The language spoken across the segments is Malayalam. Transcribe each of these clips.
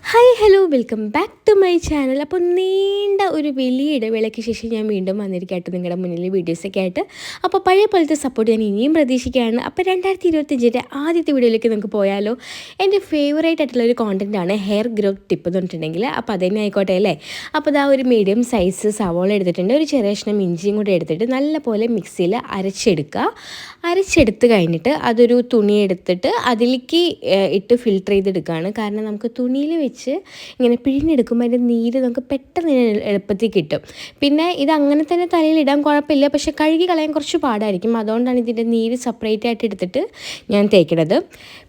Hi hello welcome back to my channel. അപ്പോൾ നീണ്ട ഒരു വലിയ ഇടവേളയ്ക്ക് ശേഷം ഞാൻ വീണ്ടും വന്നിരിക്കട്ടെ നിങ്ങളുടെ മുന്നിൽ വീഡിയോസൊക്കെ ആയിട്ട്. അപ്പോൾ പഴയ പോലത്തെ സപ്പോർട്ട് ഞാൻ ഇനിയും പ്രതീക്ഷിക്കുകയാണ്. അപ്പോൾ 2025 ആദ്യത്തെ വീഡിയോയിലേക്ക് നമുക്ക് പോയാലോ. എൻ്റെ ഫേവറേറ്റ് ആയിട്ടുള്ള ഒരു കോണ്ടൻറ്റാണ് ഹെയർ ഗ്രോത്ത് ടിപ്പ് എന്ന് പറഞ്ഞിട്ടുണ്ടെങ്കിൽ. അപ്പോൾ അതന്നെ ആയിക്കോട്ടെ അല്ലേ. അപ്പോൾ ഇതാ ഒരു മീഡിയം സൈസ് സവോള എടുത്തിട്ടുണ്ട്, ഒരു ചെറിയ കഷ്ണം ഇഞ്ചിയും കൂടി എടുത്തിട്ട് നല്ലപോലെ മിക്സിയിൽ അരച്ചെടുത്ത് കഴിഞ്ഞിട്ട് അതൊരു തുണി എടുത്തിട്ട് അതിലേക്ക് ഇട്ട് ഫിൽറ്റർ ചെയ്തെടുക്കുകയാണ്. കാരണം നമുക്ക് തുണിയിൽ വെച്ച് ഇങ്ങനെ പിഴിഞ്ഞെടുക്കുമ്പോൾ അതിൻ്റെ നീര് നമുക്ക് പെട്ടെന്ന് എളുപ്പത്തിൽ കിട്ടും. പിന്നെ ഇത് അങ്ങനെ തന്നെ തലയിലിടാൻ കുഴപ്പമില്ല, പക്ഷേ കഴുകി കളയാൻ കുറച്ച് പാടായിരിക്കും. അതുകൊണ്ടാണ് ഇതിൻ്റെ നീര് സെപ്പറേറ്റ് ആയിട്ട് എടുത്തിട്ട് ഞാൻ തേക്കുന്നത്.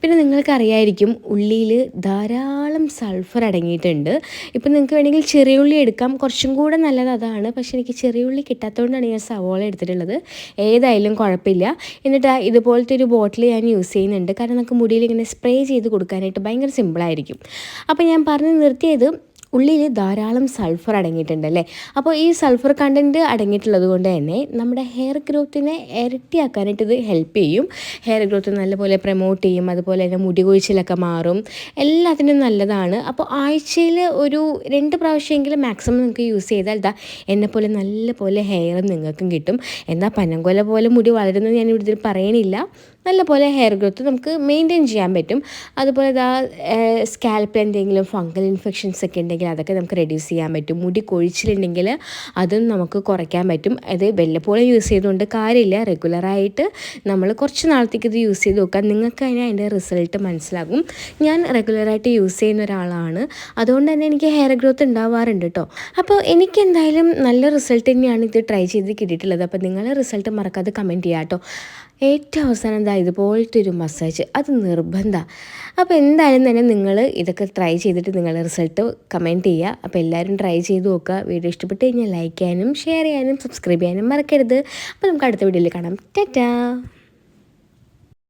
പിന്നെ നിങ്ങൾക്കറിയായിരിക്കും ഉള്ളിയിൽ ധാരാളം സൾഫർ അടങ്ങിയിട്ടുണ്ട്. ഇപ്പം നിങ്ങൾക്ക് വേണമെങ്കിൽ ചെറിയ ഉള്ളി എടുക്കാം, കുറച്ചും കൂടെ നല്ലത് അതാണ്. പക്ഷേ എനിക്ക് ചെറിയ ഉള്ളി കിട്ടാത്തതുകൊണ്ടാണ് ഞാൻ സവോള എടുത്തിട്ടുള്ളത്. ഏതായാലും കുഴപ്പമില്ല. എന്നിട്ട് ഇതുപോലത്തെ ഒരു ബോട്ടിൽ ഞാൻ യൂസ് ചെയ്യുന്നുണ്ട്, കാരണം നമുക്ക് മുടിയിൽ ഇങ്ങനെ സ്പ്രേ ചെയ്ത് കൊടുക്കാനായിട്ട് ഭയങ്കര സിമ്പിളായിരിക്കും. അപ്പോൾ ഞാൻ പറഞ്ഞു നിർത്തിയത് ഉള്ളിൽ ധാരാളം സൾഫർ അടങ്ങിയിട്ടുണ്ടല്ലേ. അപ്പോൾ ഈ സൾഫർ കണ്ടൻറ്റ് അടങ്ങിയിട്ടുള്ളത് കൊണ്ട് തന്നെ നമ്മുടെ ഹെയർ ഗ്രോത്തിനെ ഇരട്ടിയാക്കാനായിട്ട് ഇത് ഹെൽപ്പ് ചെയ്യും. ഹെയർ ഗ്രോത്ത് നല്ലപോലെ പ്രൊമോട്ട് ചെയ്യും, അതുപോലെ തന്നെ മുടി കൊഴിച്ചിലൊക്കെ മാറും, എല്ലാത്തിനും നല്ലതാണ്. അപ്പോൾ ആഴ്ചയിൽ ഒരു 2 പ്രാവശ്യമെങ്കിലും മാക്സിമം നിങ്ങൾക്ക് യൂസ് ചെയ്താൽ എന്നെപ്പോലെ നല്ലപോലെ ഹെയറും നിങ്ങൾക്കും കിട്ടും. എന്നാൽ പനങ്കൊല പോലെ മുടി വളരുന്നത് ഞാൻ ഇവിടെ പറയണില്ല. നല്ലപോലെ ഹെയർ ഗ്രോത്ത് നമുക്ക് മെയിൻറ്റെയിൻ ചെയ്യാൻ പറ്റും. അതുപോലെ സ്കാൽപ്പിൽ എന്തെങ്കിലും ഫംഗൽ ഇൻഫെക്ഷൻസ് ഒക്കെ ഉണ്ടെങ്കിൽ അതൊക്കെ നമുക്ക് റെഡ്യൂസ് ചെയ്യാൻ പറ്റും. മുടി കൊഴിച്ചിലുണ്ടെങ്കിൽ അതും നമുക്ക് കുറയ്ക്കാൻ പറ്റും. അത് വല്ലപ്പോഴും യൂസ് ചെയ്തുകൊണ്ട് കാര്യമില്ല, റെഗുലറായിട്ട് നമ്മൾ കുറച്ച് നാളത്തേക്ക് ഇത് യൂസ് ചെയ്ത് നോക്കാം. നിങ്ങൾക്ക് അതിൻ്റെ റിസൾട്ട് മനസ്സിലാകും. ഞാൻ റെഗുലറായിട്ട് യൂസ് ചെയ്യുന്ന ഒരാളാണ്, അതുകൊണ്ട് തന്നെ എനിക്ക് ഹെയർ ഗ്രോത്ത് ഉണ്ടാവാറുണ്ട് കേട്ടോ. അപ്പോൾ എനിക്ക് എന്തായാലും നല്ല റിസൾട്ട് തന്നെയാണ് ഇത് ട്രൈ ചെയ്ത് കിട്ടിയിട്ടുള്ളത്. അപ്പോൾ നിങ്ങൾ റിസൾട്ട് മറക്കാതെ കമൻറ്റ് ചെയ്യാം കേട്ടോ. ഏറ്റവും അവസാനം ഇതുപോലത്തെ ഒരു മസാജ് അത് നിർബന്ധമാണ്. അപ്പോൾ എന്തായാലും തന്നെ നിങ്ങൾ ഇതൊക്കെ ട്രൈ ചെയ്തിട്ട് നിങ്ങളുടെ റിസൾട്ട് കമൻറ്റ് ചെയ്യുക. അപ്പോൾ എല്ലാവരും ട്രൈ ചെയ്ത് നോക്കുക. വീഡിയോ ഇഷ്ടപ്പെട്ട് കഴിഞ്ഞാൽ ലൈക്ക് ചെയ്യാനും ഷെയർ ചെയ്യാനും സബ്സ്ക്രൈബ് ചെയ്യാനും മറക്കരുത്. അപ്പോൾ നമുക്ക് അടുത്ത വീഡിയോയിൽ കാണാം. ടാറ്റാ.